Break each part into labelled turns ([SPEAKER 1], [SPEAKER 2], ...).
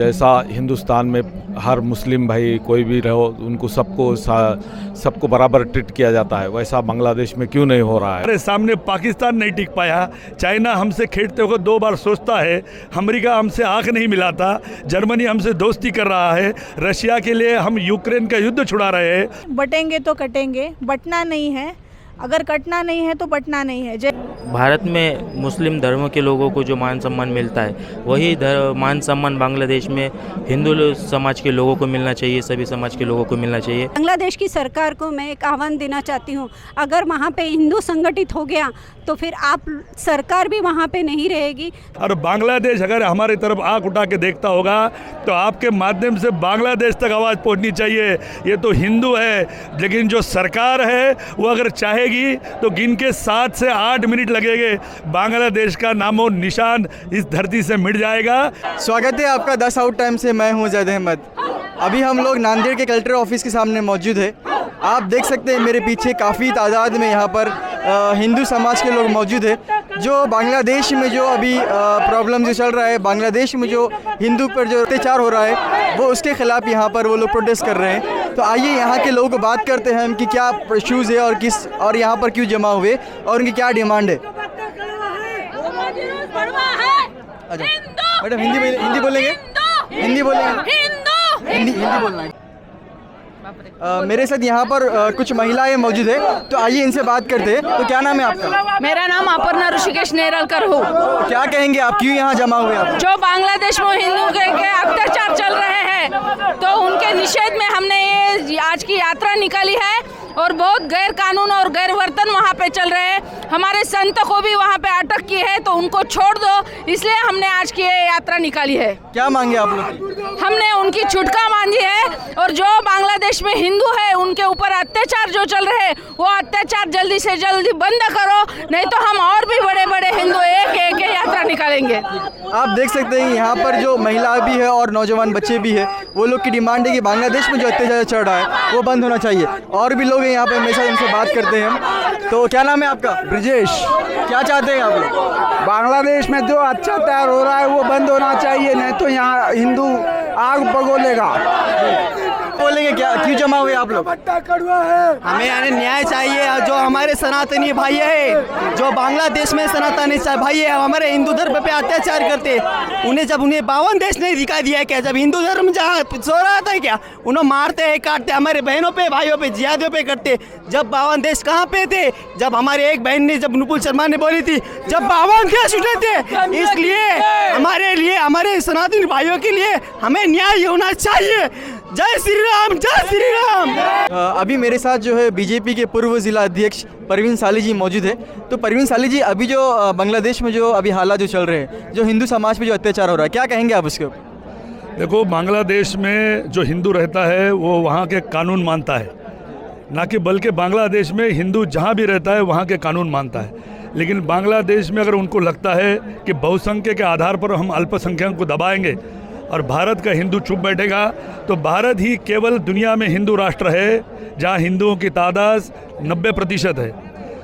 [SPEAKER 1] जैसा हिंदुस्तान में हर मुस्लिम भाई कोई भी रहो उनको सबको बराबर ट्रीट किया जाता है, वैसा बांग्लादेश में क्यों नहीं हो रहा है।
[SPEAKER 2] हमारे सामने पाकिस्तान नहीं टिक पाया, चाइना हमसे खेलते हुए 2 बार सोचता है, अमेरिका हमसे आंख नहीं मिलाता, जर्मनी हमसे दोस्ती कर रहा है, रशिया के लिए हम यूक्रेन का युद्ध छुड़ा रहे हैं।
[SPEAKER 3] बटेंगे तो कटेंगे, बटना नहीं है, अगर कटना नहीं है तो बटना नहीं है।
[SPEAKER 4] भारत में मुस्लिम धर्म के लोगों को जो मान सम्मान मिलता है वही मान सम्मान बांग्लादेश में हिंदू समाज के लोगों को मिलना चाहिए, सभी समाज के लोगों को मिलना चाहिए।
[SPEAKER 5] बांग्लादेश की सरकार को मैं एक आह्वान देना चाहती हूँ, अगर वहाँ पे हिंदू संगठित हो गया तो फिर आप सरकार भी वहाँ पे नहीं रहेगी।
[SPEAKER 2] और बांग्लादेश अगर हमारी तरफ आंख उठा के देखता होगा तो आपके माध्यम से बांग्लादेश तक आवाज़ पहुँचनी चाहिए। ये तो हिंदू है, लेकिन जो सरकार है वो अगर चाहेगी तो गिन के 7 से 8 मिनट लगेंगे, बांग्लादेश का नामो निशान इस धरती से मिट जाएगा।
[SPEAKER 6] स्वागत है आपका 10 आउट टाइम से। मैं हूं जैद अहमद। अभी हम लोग नांदेड़ के कलेक्टर ऑफिस के सामने मौजूद है। आप देख सकते हैं मेरे पीछे काफ़ी तादाद में यहाँ पर हिंदू समाज के लोग मौजूद है। जो बांग्लादेश में जो अभी प्रॉब्लम जो चल रहा है, बांग्लादेश में जो हिंदू पर जो अत्याचार हो रहा है वो उसके खिलाफ यहाँ पर वो लोग प्रोटेस्ट कर रहे हैं। तो आइए यहाँ के लोगों को बात करते हैं कि क्या इशूज़ है और यहाँ पर क्यों जमा हुए और उनकी क्या डिमांड है। अच्छा मैडम हिंदी बोलेंगे? हिंदी बोलना है। मेरे साथ यहाँ पर कुछ महिलाएं मौजूद है, तो आइए इनसे बात करते हैं। तो क्या नाम है आपका?
[SPEAKER 7] मेरा नाम अपर्णा ऋषिकेश नेरलकर हो।
[SPEAKER 6] क्या कहेंगे आप, क्यों यहाँ जमा हुए आप?
[SPEAKER 7] जो बांग्लादेश में हिंदू के अत्याचार चल रहे हैं तो उनके निषेध में हमने ये आज की यात्रा निकाली है और बहुत गैर कानून और गैर वर्तन वहाँ पे चल रहे हैं। हमारे संत को भी वहाँ पे अटक की है, तो उनको छोड़ दो, इसलिए हमने आज की ये यात्रा निकाली है।
[SPEAKER 6] क्या मांगे आप लोग?
[SPEAKER 7] हमने उनकी छुटका मांगी है और जो बांग्लादेश में हिंदू है उनके ऊपर अत्याचार जो चल रहे हैं वो अत्याचार जल्दी से जल्दी बंद करो, नहीं तो हम और भी बड़े बड़े हिंदू एक यात्रा निकालेंगे।
[SPEAKER 6] आप देख सकते हैं यहाँ पर जो महिला भी है और नौजवान बच्चे भी है, वो लोग की डिमांड है कि बांग्लादेश में जो अत्याचार चल रहा है वो बंद होना चाहिए। और भी लोग हैं यहाँ पे, हमेशा उनसे बात करते हैं हम। तो क्या नाम है आपका?
[SPEAKER 8] ब्रजेश।
[SPEAKER 6] क्या चाहते हैं आप लोग?
[SPEAKER 8] बांग्लादेश में जो अत्याचार हो रहा है वो बंद होना चाहिए, नहीं तो यहाँ हिंदू आग बगोलेगा।
[SPEAKER 6] बोलेंगे क्या, क्यों जमा हुए आप लोग?
[SPEAKER 9] हमें यानी न्याय चाहिए। जो हमारे सनातनी भाई है, जो बांग्लादेश में सनातनी भाई है, हमारे हिंदू धर्म पे अत्याचार करते, उन्हें 52 देश ने दिखा दिया है क्या? जब हिंदू धर्म जहाँ सो रहा था क्या, उन्हें मारते हैं, काटते, हमारे बहनों पे, भाइयों पे, जियादियों पे करते। जब 52 देश कहाँ पे थे? जब हमारे एक बहन ने, जब नुपुर शर्मा ने बोली थी, जब 52 देश उठे थे। इसलिए हमारे लिए, हमारे सनातनी भाइयों के लिए हमें न्याय होना चाहिए। जय श्री राम, जय श्री राम।
[SPEAKER 6] अभी मेरे साथ जो है बीजेपी के पूर्व जिला अध्यक्ष परवीन साली जी मौजूद है। तो परवीन साली जी, अभी जो बांग्लादेश में जो अभी हालात जो चल रहे हैं, जो हिंदू समाज पे जो अत्याचार हो रहा है, क्या कहेंगे आप उसके ऊपर?
[SPEAKER 2] देखो, बांग्लादेश में जो हिंदू रहता है वो वहाँ के कानून मानता है, ना कि बल्कि बांग्लादेश में हिंदू जहाँ भी रहता है वहाँ के कानून मानता है। लेकिन बांग्लादेश में अगर उनको लगता है कि बहुसंख्यक के आधार पर हम अल्पसंख्यक को दबाएंगे और भारत का हिंदू चुप बैठेगा, तो भारत ही केवल दुनिया में हिंदू राष्ट्र है जहाँ हिंदुओं की तादाद 90% है।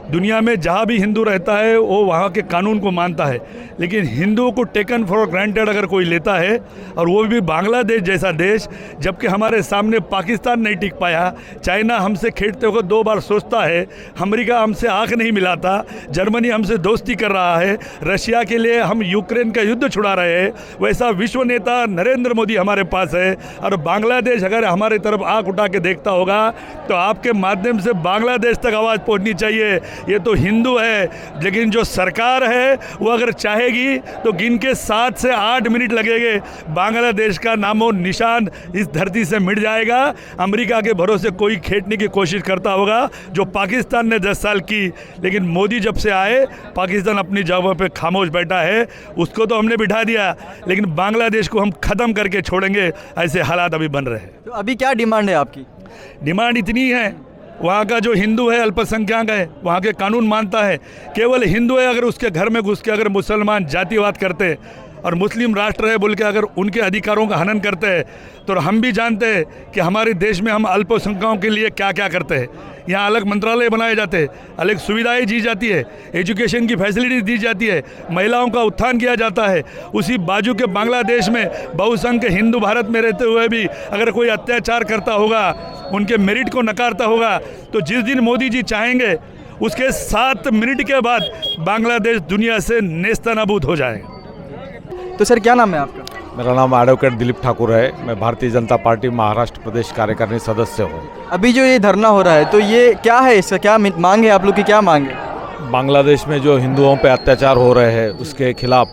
[SPEAKER 2] दुनिया में जहाँ भी हिंदू रहता है वो वहाँ के कानून को मानता है। लेकिन हिंदुओं को टेकन फॉर ग्रांटेड अगर कोई लेता है, और वो भी बांग्लादेश जैसा देश, जबकि हमारे सामने पाकिस्तान नहीं टिक पाया, चाइना हमसे खेलते हुए 2 बार सोचता है, अमेरिका हमसे आंख नहीं मिलाता, जर्मनी हमसे दोस्ती कर रहा है, रशिया के लिए हम यूक्रेन का युद्ध छुड़ा रहे हैं, वैसा विश्व नेता नरेंद्र मोदी हमारे पास है। और बांग्लादेश अगर हमारी तरफ आंख उठा के देखता होगा तो आपके माध्यम से बांग्लादेश तक आवाज़ पहुँचनी चाहिए। ये तो हिंदू है, लेकिन जो सरकार है वो अगर चाहेगी तो गिन के 7 से 8 मिनट लगेंगे, बांग्लादेश का नामो निशान इस धरती से मिट जाएगा। अमेरिका के भरोसे कोई खेटने की कोशिश करता होगा, जो पाकिस्तान ने 10 साल की, लेकिन मोदी जब से आए पाकिस्तान अपनी जगह पे खामोश बैठा है। उसको तो हमने बिठा दिया, लेकिन बांग्लादेश को हम ख़त्म करके छोड़ेंगे, ऐसे हालात अभी बन रहे हैं।
[SPEAKER 6] तो अभी क्या डिमांड है आपकी?
[SPEAKER 2] डिमांड इतनी है, वहाँ का जो हिंदू है अल्पसंख्यक है, वहाँ के कानून मानता है। केवल हिंदू है, अगर उसके घर में घुस के अगर मुसलमान जातिवाद करते और मुस्लिम राष्ट्र है बोल के अगर उनके अधिकारों का हनन करते हैं तो हम भी जानते हैं कि हमारे देश में हम अल्पसंख्यकों के लिए क्या क्या करते हैं। यहाँ अलग मंत्रालय बनाए जाते हैं, अलग सुविधाएं दी जाती है, एजुकेशन की फैसिलिटी दी जाती है, महिलाओं का उत्थान किया जाता है। उसी बाजू के बांग्लादेश में बहुसंख्यक हिंदू भारत में रहते हुए भी अगर कोई अत्याचार करता होगा, उनके मेरिट को नकारता होगा, तो जिस दिन मोदी जी चाहेंगे उसके 7 मिनट के बाद बांग्लादेश दुनिया से नेस्तनाबूद हो जाएगा।
[SPEAKER 6] तो सर क्या नाम है आपका?
[SPEAKER 1] मेरा नाम एडवोकेट दिलीप ठाकुर है। मैं भारतीय जनता पार्टी महाराष्ट्र प्रदेश कार्यकारिणी सदस्य हूँ।
[SPEAKER 6] अभी जो ये धरना हो रहा है तो ये क्या है, इसका क्या मांग है, आप लोग की क्या मांग है?
[SPEAKER 1] बांग्लादेश में जो हिंदुओं पे अत्याचार हो रहे हैं उसके खिलाफ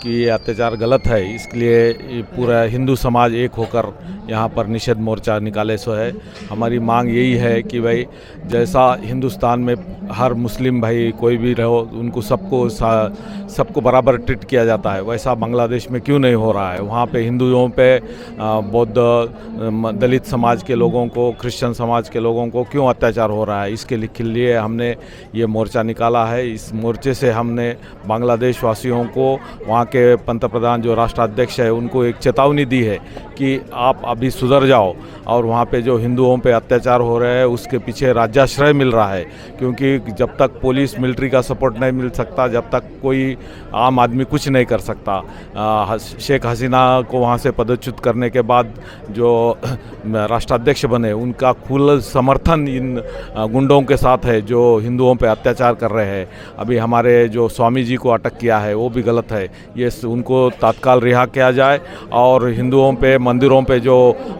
[SPEAKER 1] कि ये अत्याचार गलत है, इसलिए ये पूरा हिंदू समाज एक होकर यहाँ पर निषेध मोर्चा निकाले सो है। हमारी मांग यही है कि भाई जैसा हिंदुस्तान में हर मुस्लिम भाई कोई भी रहो उनको सबको बराबर ट्रीट किया जाता है, वैसा बांग्लादेश में क्यों नहीं हो रहा है। वहाँ पे हिंदुओं पे बौद्ध दलित समाज के लोगों को, क्रिश्चियन समाज के लोगों को क्यों अत्याचार हो रहा है, इसके लिए हमने ये मोर्चा निकाला है। इस मोर्चे से हमने बांग्लादेश वासियों को, वहाँ के पंतप्रधान जो राष्ट्राध्यक्ष है उनको एक चेतावनी दी है कि आप अभी सुधर जाओ, और वहाँ पे जो हिंदुओं पे अत्याचार हो रहे हैं उसके पीछे राज्याश्रय मिल रहा है, क्योंकि जब तक पुलिस मिलिट्री का सपोर्ट नहीं मिल सकता, जब तक कोई आम आदमी कुछ नहीं कर सकता। शेख हसीना को वहाँ से पदच्युत करने के बाद जो राष्ट्राध्यक्ष बने उनका खुला समर्थन इन गुंडों के साथ है जो हिंदुओं पे अत्याचार कर रहे हैं। अभी हमारे जो स्वामी जी को अटक किया है वो भी गलत है, ये उनको तत्काल रिहा किया जाए और हिंदुओं पे मंदिरों पे जो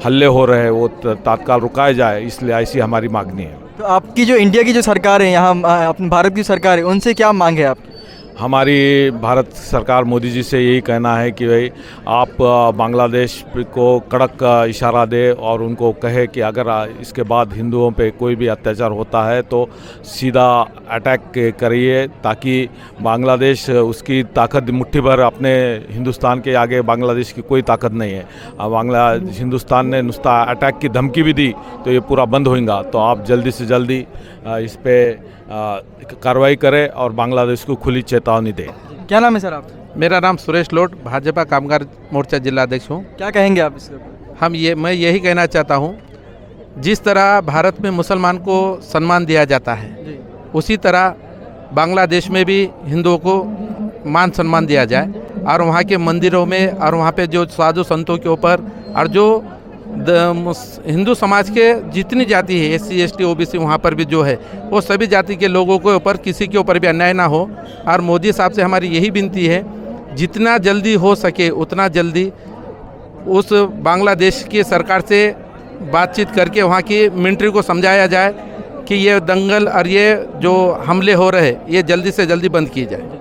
[SPEAKER 1] हल्ले हो रहे हैं वो तत्काल रुकाए जाए, इसलिए ऐसी हमारी मांगनी है।
[SPEAKER 6] तो आपकी जो इंडिया की जो सरकार है, यहाँ अपने भारत की सरकार है, उनसे क्या मांग है आपकी?
[SPEAKER 1] हमारी भारत सरकार मोदी जी से यही कहना है कि भाई आप बांग्लादेश को कड़क इशारा दे और उनको कहे कि अगर इसके बाद हिंदुओं पे कोई भी अत्याचार होता है तो सीधा अटैक करिए, ताकि बांग्लादेश उसकी ताकत मुट्ठी भर, अपने हिंदुस्तान के आगे बांग्लादेश की कोई ताकत नहीं है। हिंदुस्तान ने नुस्ता अटैक की धमकी भी दी तो ये पूरा बंद होगा। तो आप जल्दी से जल्दी इस पर कार्रवाई करें और बांग्लादेश को खुली चेतावनी दें।
[SPEAKER 6] क्या नाम है सर आपका?
[SPEAKER 10] मेरा नाम सुरेश लोट, भाजपा कामगार मोर्चा जिलाध्यक्ष हूँ।
[SPEAKER 6] क्या कहेंगे आप इसके ऊपर?
[SPEAKER 10] मैं यही कहना चाहता हूँ, जिस तरह भारत में मुसलमान को सम्मान दिया जाता है उसी तरह बांग्लादेश में भी हिंदुओं को मान सम्मान दिया जाए, और वहाँ के मंदिरों में और वहाँ पे जो साधु संतों के ऊपर और जो हिंदू समाज के जितनी जाति है, SC ST OBC, वहाँ पर भी जो है वो सभी जाति के लोगों के ऊपर किसी के ऊपर भी अन्याय ना हो। और मोदी साहब से हमारी यही विनती है, जितना जल्दी हो सके उतना जल्दी उस बांग्लादेश की सरकार से बातचीत करके वहाँ की मिलिट्री को समझाया जाए कि ये दंगल और ये जो हमले हो रहे ये जल्दी से जल्दी बंद किए जाए।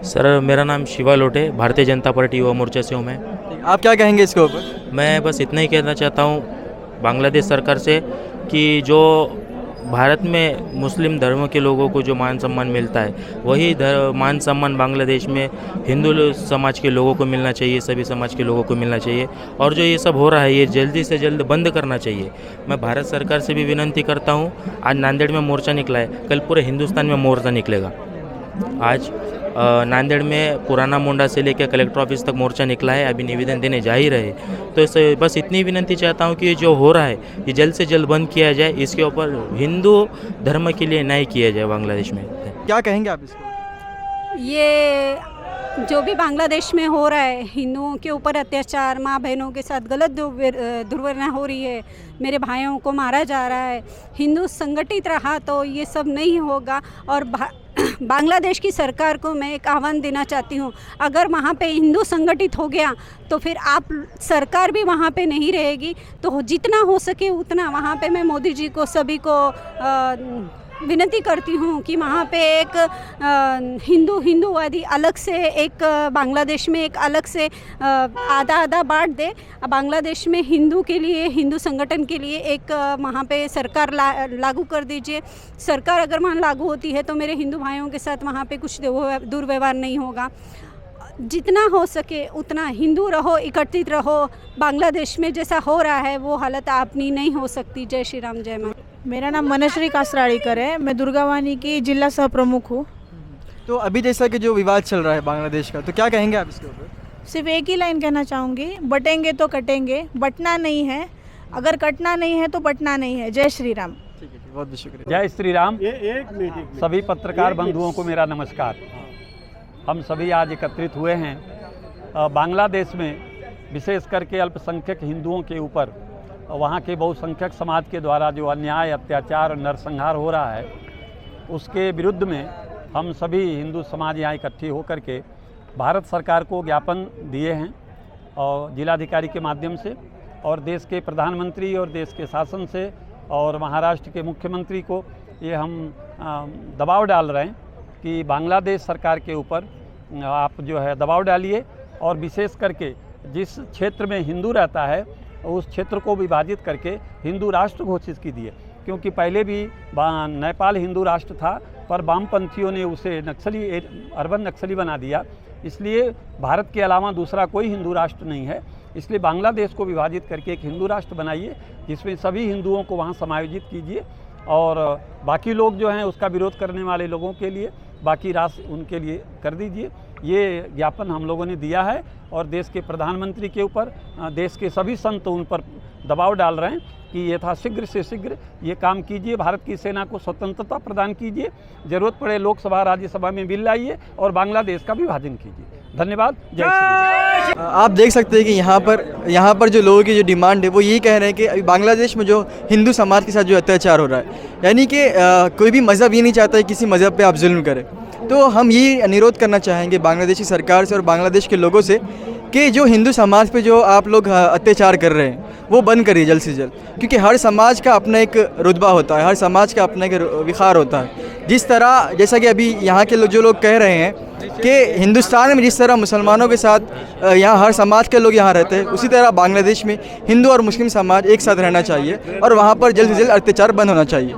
[SPEAKER 4] सर मेरा नाम शिवा लोटे, भारतीय जनता पार्टी युवा मोर्चा से हूँ मैं।
[SPEAKER 6] आप क्या कहेंगे इसके ऊपर?
[SPEAKER 4] मैं बस इतना ही कहना चाहता हूँ बांग्लादेश सरकार से कि जो भारत में मुस्लिम धर्म के लोगों को जो मान सम्मान मिलता है वही मान सम्मान बांग्लादेश में हिंदू समाज के लोगों को मिलना चाहिए, सभी समाज के लोगों को मिलना चाहिए। और जो ये सब हो रहा है ये जल्दी से जल्द बंद करना चाहिए। मैं भारत सरकार से भी विनती करता हूँ, आज नांदेड़ में मोर्चा निकला है, कल पूरे हिंदुस्तान में मोर्चा निकलेगा। आज नांदेड़ में पुराना मोंडा से लेकर कलेक्टर ऑफिस तक मोर्चा निकला है, अभी निवेदन देने जा ही रहे। तो इसे बस इतनी विनती चाहता हूँ कि ये जो हो रहा है ये जल्द से जल्द बंद किया जाए, इसके ऊपर हिंदू धर्म के लिए न्याय किया जाए बांग्लादेश में।
[SPEAKER 6] क्या कहेंगे आप इसको?
[SPEAKER 5] ये जो भी बांग्लादेश में हो रहा है, हिंदुओं के ऊपर अत्याचार, माँ बहनों के साथ गलत दुर्व्यवहार हो रही है, मेरे भाइयों को मारा जा रहा है, हिंदू संगठित रहा तो ये सब नहीं होगा। और बांग्लादेश की सरकार को मैं एक आह्वान देना चाहती हूँ, अगर वहाँ पे हिंदू संगठित हो गया तो फिर आप सरकार भी वहाँ पे नहीं रहेगी। तो जितना हो सके उतना वहाँ पे मैं मोदी जी को, सभी को विनती करती हूँ कि वहाँ पे एक हिंदूवादी अलग से, एक बांग्लादेश में एक अलग से आधा आधा बांट दे। बांग्लादेश में हिंदू के लिए, हिंदू संगठन के लिए एक वहाँ पे सरकार लागू कर दीजिए। सरकार अगर वहाँ लागू होती है तो मेरे हिंदू भाइयों के साथ वहाँ पे कुछ दुर्व्यवहार नहीं होगा। जितना हो सके उतना हिंदू रहो, एकत्रित रहो। बांग्लादेश में जैसा हो रहा है वो हालत अपनी नहीं हो सकती। जय श्री राम, जय माँ।
[SPEAKER 3] मेरा नाम मनश्री कासराड़ीकर है, मैं दुर्गावानी की जिला सह प्रमुख हूँ।
[SPEAKER 6] तो अभी जैसा कि जो विवाद चल रहा है बांग्लादेश का, तो क्या कहेंगे आप इसके ऊपर?
[SPEAKER 3] सिर्फ एक ही लाइन कहना चाहूँगी, बटेंगे तो कटेंगे, बटना नहीं है। अगर कटना नहीं है तो बटना नहीं है। जय श्री राम।
[SPEAKER 6] ठीक है, बहुत बहुत शुक्रिया।
[SPEAKER 11] जय श्री राम। सभी पत्रकार बंधुओं को मेरा नमस्कार। हम सभी आज एकत्रित हुए हैं बांग्लादेश में, विशेष करके अल्पसंख्यक हिंदुओं के ऊपर वहाँ के बहुसंख्यक समाज के द्वारा जो अन्याय, अत्याचार और नरसंहार हो रहा है, उसके विरुद्ध में हम सभी हिंदू समाज यहाँ इकट्ठे होकर के भारत सरकार को ज्ञापन दिए हैं और जिलाधिकारी के माध्यम से, और देश के प्रधानमंत्री और देश के शासन से और महाराष्ट्र के मुख्यमंत्री को ये हम दबाव डाल रहे हैं कि बांग्लादेश सरकार के ऊपर आप जो है दबाव डालिए, और विशेष करके जिस क्षेत्र में हिंदू रहता है उस क्षेत्र को विभाजित करके हिंदू राष्ट्र घोषित कीजिए, क्योंकि पहले भी नेपाल हिंदू राष्ट्र था, पर वामपंथियों ने उसे नक्सली, अर्बन नक्सली बना दिया। इसलिए भारत के अलावा दूसरा कोई हिंदू राष्ट्र नहीं है। इसलिए बांग्लादेश को विभाजित करके एक हिंदू राष्ट्र बनाइए, जिसमें सभी हिंदुओं को वहाँ समायोजित कीजिए, और बाकी लोग जो हैं उसका विरोध करने वाले लोगों के लिए बाकी राशि उनके लिए कर दीजिए। ये ज्ञापन हम लोगों ने दिया है, और देश के प्रधानमंत्री के ऊपर देश के सभी संत उन पर दबाव डाल रहे हैं कि यथाशीघ्र से शीघ्र ये काम कीजिए, भारत की सेना को स्वतंत्रता प्रदान कीजिए, ज़रूरत पड़े लोकसभा राज्यसभा में बिल लाइए और बांग्लादेश का विभाजन कीजिए। धन्यवाद। जय श्री राम।
[SPEAKER 6] आप देख सकते हैं कि यहाँ पर जो लोगों की जो डिमांड है वो यही कह रहे हैं कि अभी बांग्लादेश में जो हिंदू समाज के साथ जो अत्याचार हो रहा है, यानी कि कोई भी मज़हब ये नहीं चाहता है किसी मज़हब पे आप जुल्म करें। तो हम ये अनुरोध करना चाहेंगे बांग्लादेशी सरकार से और बांग्लादेश के लोगों से कि जो हिंदू समाज पे जो आप लोग अत्याचार कर रहे हैं वो बंद करिए जल्द से जल्द, क्योंकि हर समाज का अपना एक रुतबा होता है, हर समाज का अपना एक विखार होता है। जिस तरह, जैसा कि अभी यहाँ के लोग जो लोग कह रहे हैं कि हिंदुस्तान में जिस तरह मुसलमानों के साथ यहाँ हर समाज के लोग यहाँ रहते हैं, उसी तरह बांग्लादेश में हिंदू और मुस्लिम समाज एक साथ रहना चाहिए और वहाँ पर जल्द से जल्द अत्याचार बंद होना चाहिए।